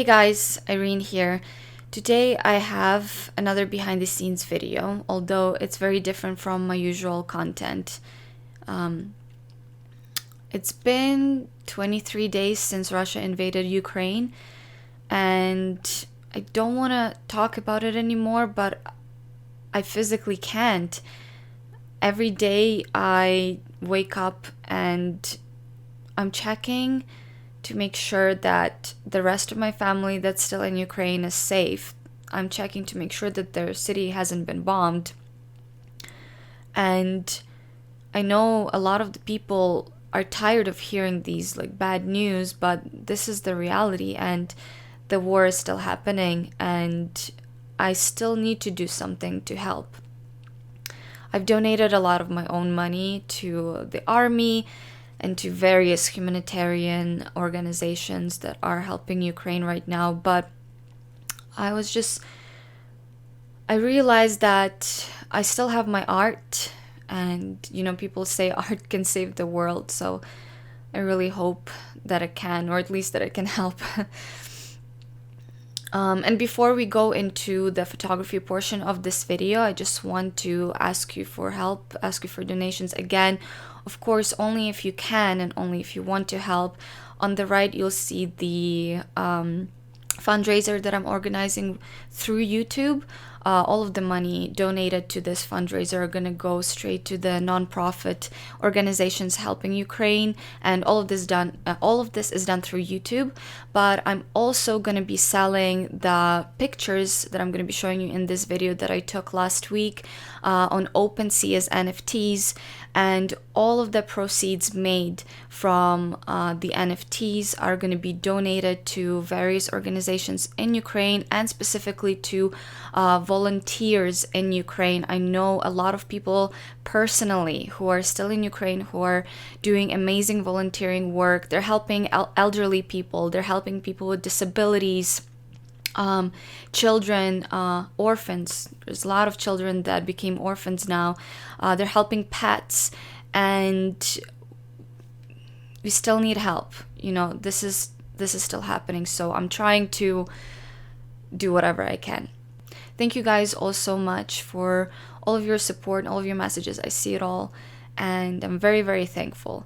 guys, Irene here. Today I have another behind the scenes video, although it's very different from my usual content. It's been 23 days since Russia invaded Ukraine, and I don't want to talk about it anymore, but I physically can't. Every day I wake up and I'm checking to make sure that the rest of my family that's still in Ukraine is safe. I'm checking to make sure that their city hasn't been bombed. And I know a lot of the people are tired of hearing these bad news, but this is the reality, and the war is still happening, and I still need to do something to help. I've donated a lot of my own money to the army and to various humanitarian organizations that are helping Ukraine right now. But I realized that I still have my art, and people say art can save the world, so I really hope that it can, or at least that it can help. And before we go into the photography portion of this video, I just want to ask you for help, ask you for donations again. Of course, only if you can and only if you want to help. On the right, you'll see the fundraiser that I'm organizing through YouTube. All of the money donated to this fundraiser are going to go straight to the nonprofit organizations helping Ukraine, and all of this is done through YouTube. But I'm also going to be selling the pictures that I'm going to be showing you in this video that I took last week on OpenSea as NFTs, and all of the proceeds made from the NFTs are going to be donated to various organizations in Ukraine, and specifically to volunteers in Ukraine. I know a lot of people personally who are still in Ukraine who are doing amazing volunteering work. They're helping elderly people, they're helping people with disabilities, children, orphans. There's a lot of children that became orphans now. They're helping pets, and we still need help. This is still happening, so I'm trying to do whatever I can. Thank you guys all so much for all of your support and all of your messages. I see it all, and I'm very, very thankful.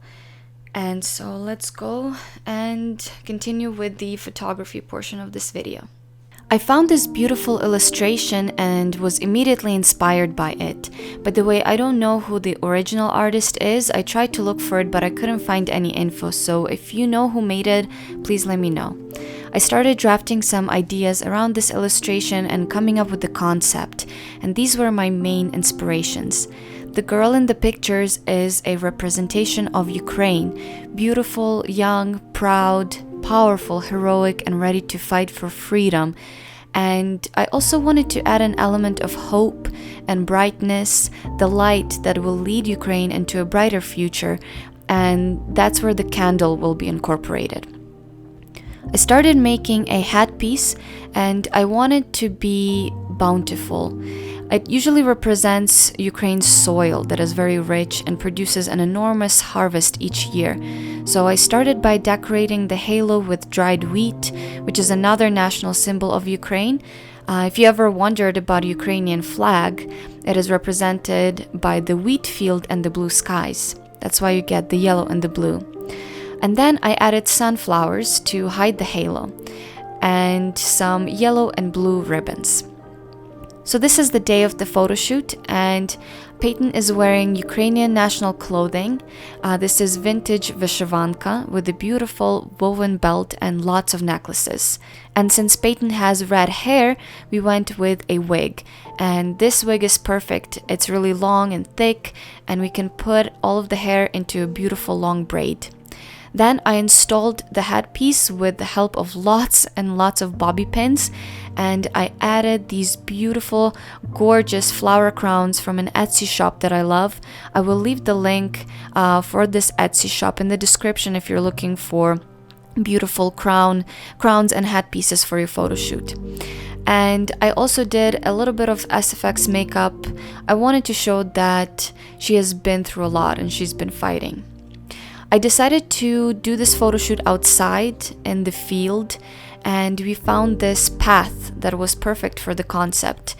And so let's go and continue with the photography portion of this video. I found this beautiful illustration and was immediately inspired by it. But the way I don't know who the original artist is, I tried to look for it, but I couldn't find any info. So if you know who made it, please let me know. I started drafting some ideas around this illustration and coming up with the concept, and these were my main inspirations. The girl in the pictures is a representation of Ukraine, beautiful, young, proud, powerful, heroic, and ready to fight for freedom. And I also wanted to add an element of hope and brightness, the light that will lead Ukraine into a brighter future, and that's where the candle will be incorporated. I started making a hat piece, and I wanted to be bountiful. It usually represents Ukraine's soil that is very rich and produces an enormous harvest each year. So I started by decorating the halo with dried wheat, which is another national symbol of Ukraine. If you ever wondered about Ukrainian flag, it is represented by the wheat field and the blue skies. That's why you get the yellow and the blue. And then I added sunflowers to hide the halo, and some yellow and blue ribbons. So this is the day of the photo shoot, and Peyton is wearing Ukrainian national clothing. This is vintage vyshyvanka with a beautiful woven belt and lots of necklaces. And since Peyton has red hair, we went with a wig. And this wig is perfect. It's really long and thick, and we can put all of the hair into a beautiful long braid. Then I installed the headpiece with the help of lots and lots of bobby pins, and I added these beautiful, gorgeous flower crowns from an Etsy shop that I love. I will leave the link for this Etsy shop in the description if you're looking for beautiful crowns and headpieces for your photo shoot. And I also did a little bit of SFX makeup. I wanted to show that she has been through a lot and she's been fighting. I decided to do this photo shoot outside in the field, and we found this path that was perfect for the concept.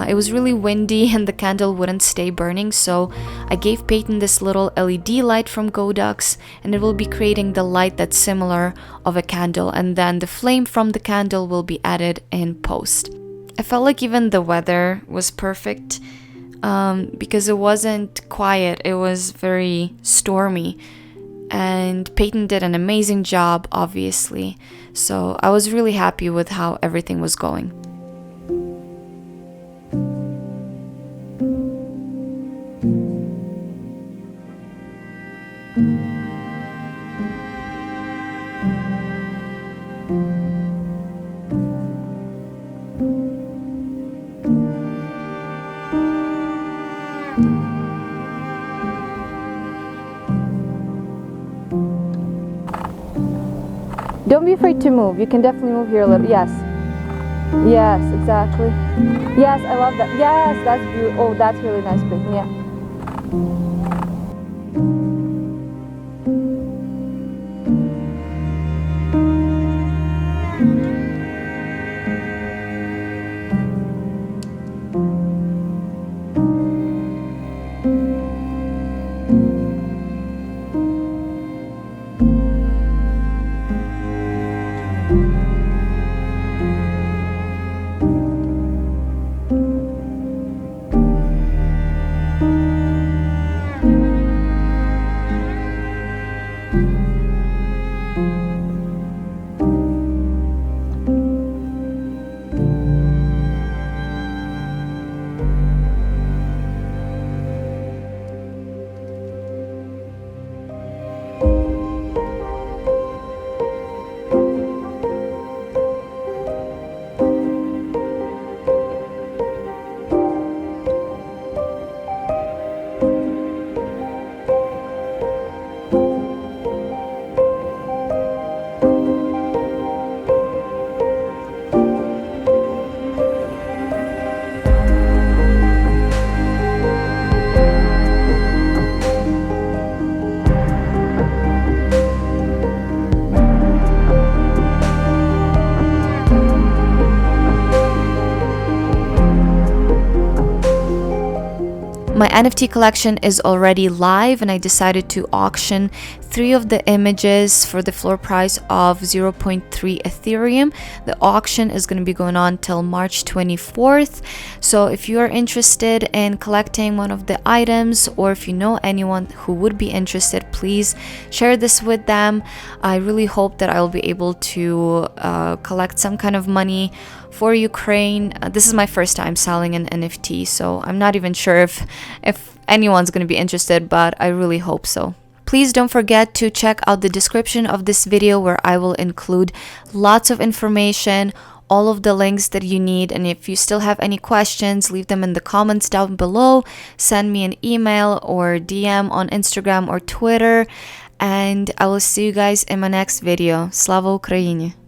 It was really windy and the candle wouldn't stay burning, so I gave Peyton this little LED light from Godox, and it will be creating the light that's similar of a candle, and then the flame from the candle will be added in post. I felt like even the weather was perfect, because it wasn't quiet, it was very stormy. And Peyton did an amazing job, obviously. So I was really happy with how everything was going. Don't be afraid to move. You can definitely move here a little. Yes. Yes, exactly. Yes, I love that. Yes, that's beautiful. Oh, that's really nice, Peyton. Yeah. My NFT collection is already live, and I decided to auction 3 of the images for the floor price of 0.3 Ethereum. The auction is going to be going on till March 24th. So if you are interested in collecting one of the items, or if you know anyone who would be interested, please share this with them. I really hope that I'll be able to collect some kind of money for Ukraine. This is my first time selling an NFT, so I'm not even sure if anyone's going to be interested, but I really hope so. Please don't forget to check out the description of this video, where I will include lots of information, all of the links that you need. And if you still have any questions, leave them in the comments down below. Send me an email or DM on Instagram or Twitter. And I will see you guys in my next video. Slava Ukraini!